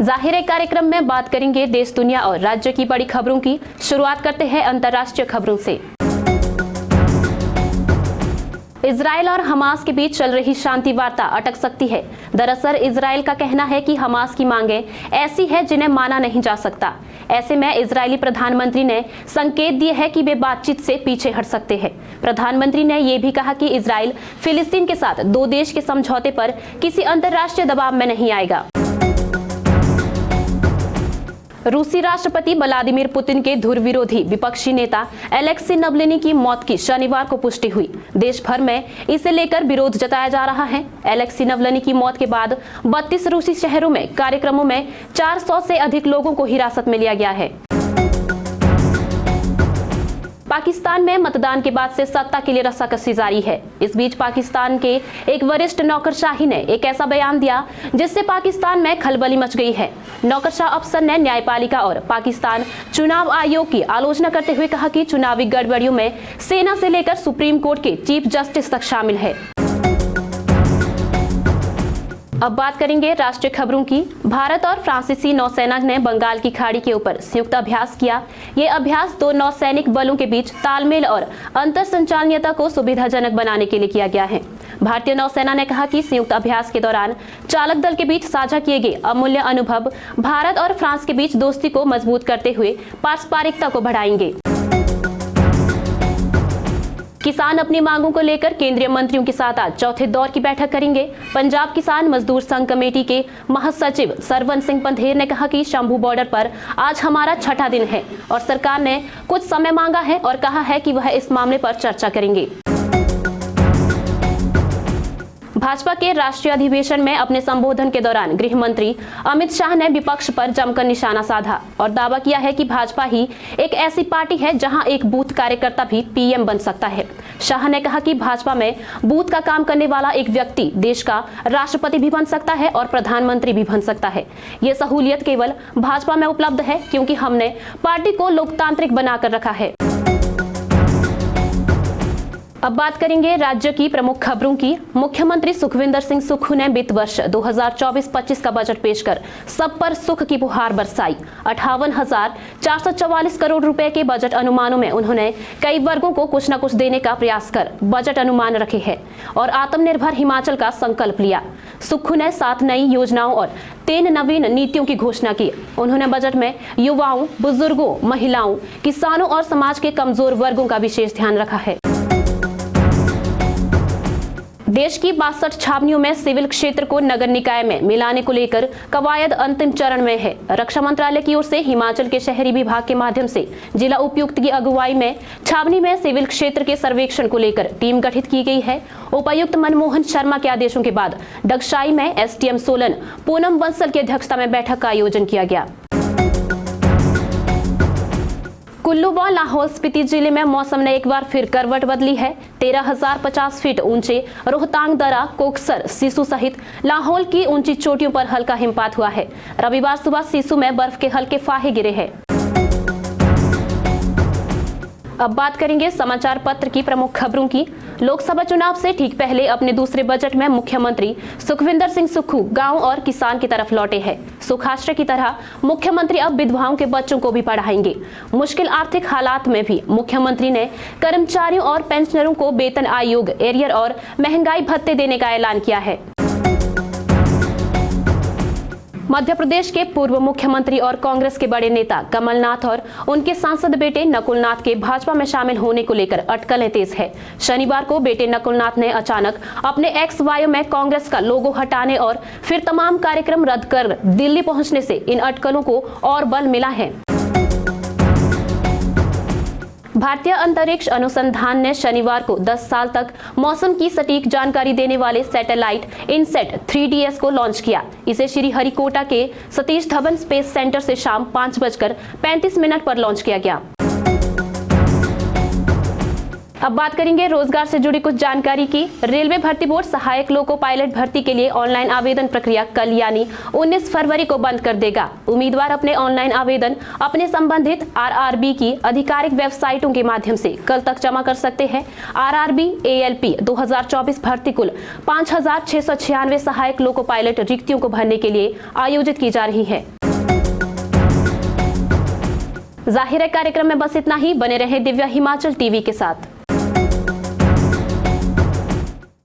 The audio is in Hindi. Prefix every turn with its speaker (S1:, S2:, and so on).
S1: जाहिर है कार्यक्रम में बात करेंगे देश, दुनिया और राज्य की बड़ी खबरों की। शुरुआत करते हैं अंतर्राष्ट्रीय खबरों से। इजराइल और हमास के बीच चल रही शांति वार्ता अटक सकती है। दरअसल इजराइल का कहना है कि हमास की मांगें ऐसी है जिन्हें माना नहीं जा सकता। ऐसे में इजरायली प्रधानमंत्री ने संकेत दिए हैं कि वे बातचीत से पीछे हट सकते हैं। प्रधानमंत्री ने यह भी कहा कि इजराइल फिलिस्तीन के साथ 2 देश के समझौते पर किसी अंतर्राष्ट्रीय दबाव में नहीं आएगा। रूसी राष्ट्रपति व्लादिमीर पुतिन के धुर विरोधी विपक्षी नेता अलेक्सी नवलिनी की मौत की शनिवार को पुष्टि हुई। देश भर में इसे लेकर विरोध जताया जा रहा है। अलेक्सी नवलिनी की मौत के बाद 32 रूसी शहरों में कार्यक्रमों में 400 से अधिक लोगों को हिरासत में लिया गया है। पाकिस्तान में मतदान के बाद से सत्ता के लिए रस्साकसी जारी है। इस बीच पाकिस्तान के एक वरिष्ठ नौकरशाही ने एक ऐसा बयान दिया जिससे पाकिस्तान में खलबली मच गई है। नौकरशाह अफसर ने न्यायपालिका और पाकिस्तान चुनाव आयोग की आलोचना करते हुए कहा कि चुनावी गड़बड़ियों में सेना से लेकर सुप्रीम कोर्ट के चीफ जस्टिस तक शामिल है। अब बात करेंगे राष्ट्रीय खबरों की। भारत और फ्रांसीसी नौसेना ने बंगाल की खाड़ी के ऊपर संयुक्त अभ्यास किया। ये अभ्यास 2 नौसैनिक बलों के बीच तालमेल और अंतर संचालनीयता को सुविधाजनक बनाने के लिए किया गया है। भारतीय नौसेना ने कहा कि संयुक्त अभ्यास के दौरान चालक दल के बीच साझा किए गए अमूल्य अनुभव भारत और फ्रांस के बीच दोस्ती को मजबूत करते हुए पारस्परिकता को बढ़ाएंगे। किसान अपनी मांगों को लेकर केंद्रीय मंत्रियों के साथ आज चौथे दौर की बैठक करेंगे। पंजाब किसान मजदूर संघ कमेटी के महासचिव सरवन सिंह पंधेर ने कहा कि शंभू बॉर्डर पर आज हमारा 6ठा दिन है और सरकार ने कुछ समय मांगा है और कहा है कि वह इस मामले पर चर्चा करेंगे। भाजपा के राष्ट्रीय अधिवेशन में अपने संबोधन के दौरान गृह मंत्री अमित शाह ने विपक्ष पर जमकर निशाना साधा और दावा किया है कि भाजपा ही एक ऐसी पार्टी है जहां एक बूथ कार्यकर्ता भी पीएम बन सकता है। शाह ने कहा कि भाजपा में बूथ का काम करने वाला एक व्यक्ति देश का राष्ट्रपति भी बन सकता है और प्रधानमंत्री भी बन सकता है। ये सहूलियत केवल भाजपा में उपलब्ध है क्योंकि हमने पार्टी को लोकतांत्रिक बनाकर रखा है। अब बात करेंगे राज्य की प्रमुख खबरों की। मुख्यमंत्री सुखविंदर सिंह सुक्खू ने वित्त वर्ष 2024-25 का बजट पेश कर सब पर सुख की फुहार बरसाई। 58,444 करोड़ रुपए के बजट अनुमानों में उन्होंने कई वर्गों को कुछ न कुछ देने का प्रयास कर बजट अनुमान रखे हैं और आत्मनिर्भर हिमाचल का संकल्प लिया। सुक्खू ने 7 नई योजनाओं और 3 नवीन नीतियों की घोषणा की। उन्होंने बजट में युवाओं, बुजुर्गों, महिलाओं, किसानों और समाज के कमजोर वर्गों का विशेष ध्यान रखा है। देश की 62 छावनियों में सिविल क्षेत्र को नगर निकाय में मिलाने को लेकर कवायद अंतिम चरण में है। रक्षा मंत्रालय की ओर से हिमाचल के शहरी विभाग के माध्यम से जिला उपायुक्त की अगुवाई में छावनी में सिविल क्षेत्र के सर्वेक्षण को लेकर टीम गठित की गई है। उपायुक्त मनमोहन शर्मा के आदेशों के बाद डगशाई में एसडीएम सोलन पूनम बंसल की अध्यक्षता में बैठक का आयोजन किया गया। कुल्लू व लाहौल स्पीति जिले में मौसम ने एक बार फिर करवट बदली है। 13,050 फीट ऊंचे रोहतांग दर्रा, कोकसर, सिसु सहित लाहौल की ऊंची चोटियों पर हल्का हिमपात हुआ है। रविवार सुबह सिसु में बर्फ के हल्के फाहे गिरे हैं। अब बात करेंगे समाचार पत्र की प्रमुख खबरों की। लोकसभा चुनाव से ठीक पहले अपने दूसरे बजट में मुख्यमंत्री सुखविंदर सिंह सुक्खू गांव और किसान की तरफ लौटे हैं। सुखाश्रय की तरह मुख्यमंत्री अब विधवाओं के बच्चों को भी पढ़ाएंगे। मुश्किल आर्थिक हालात में भी मुख्यमंत्री ने कर्मचारियों और पेंशनरों को वेतन आयोग, एरियर और महंगाई भत्ते देने का ऐलान किया है। मध्य प्रदेश के पूर्व मुख्यमंत्री और कांग्रेस के बड़े नेता कमलनाथ और उनके सांसद बेटे नकुलनाथ के भाजपा में शामिल होने को लेकर अटकलें तेज है। शनिवार को बेटे नकुलनाथ ने अचानक अपने एक्स वायो में कांग्रेस का लोगो हटाने और फिर तमाम कार्यक्रम रद्द कर दिल्ली पहुंचने से इन अटकलों को और बल मिला है। भारतीय अंतरिक्ष अनुसंधान ने शनिवार को 10 साल तक मौसम की सटीक जानकारी देने वाले सैटेलाइट इनसेट 3DS को लॉन्च किया। इसे श्रीहरिकोटा के सतीश धवन स्पेस सेंटर से शाम 5:35 पर लॉन्च किया गया। अब बात करेंगे रोजगार से जुड़ी कुछ जानकारी की। रेलवे भर्ती बोर्ड सहायक लोको पायलट भर्ती के लिए ऑनलाइन आवेदन प्रक्रिया कल यानी 19 फरवरी को बंद कर देगा। उम्मीदवार अपने ऑनलाइन आवेदन अपने संबंधित आरआरबी की आधिकारिक वेबसाइटों के माध्यम से कल तक जमा कर सकते हैं। आरआरबी एएलपी 2024 भर्ती कुल 5,696 सहायक लोको पायलट रिक्तियों को भरने के लिए आयोजित की जा रही है। जाहिर है कार्यक्रम में बस इतना ही। बने रहे दिव्या हिमाचल टीवी के साथ।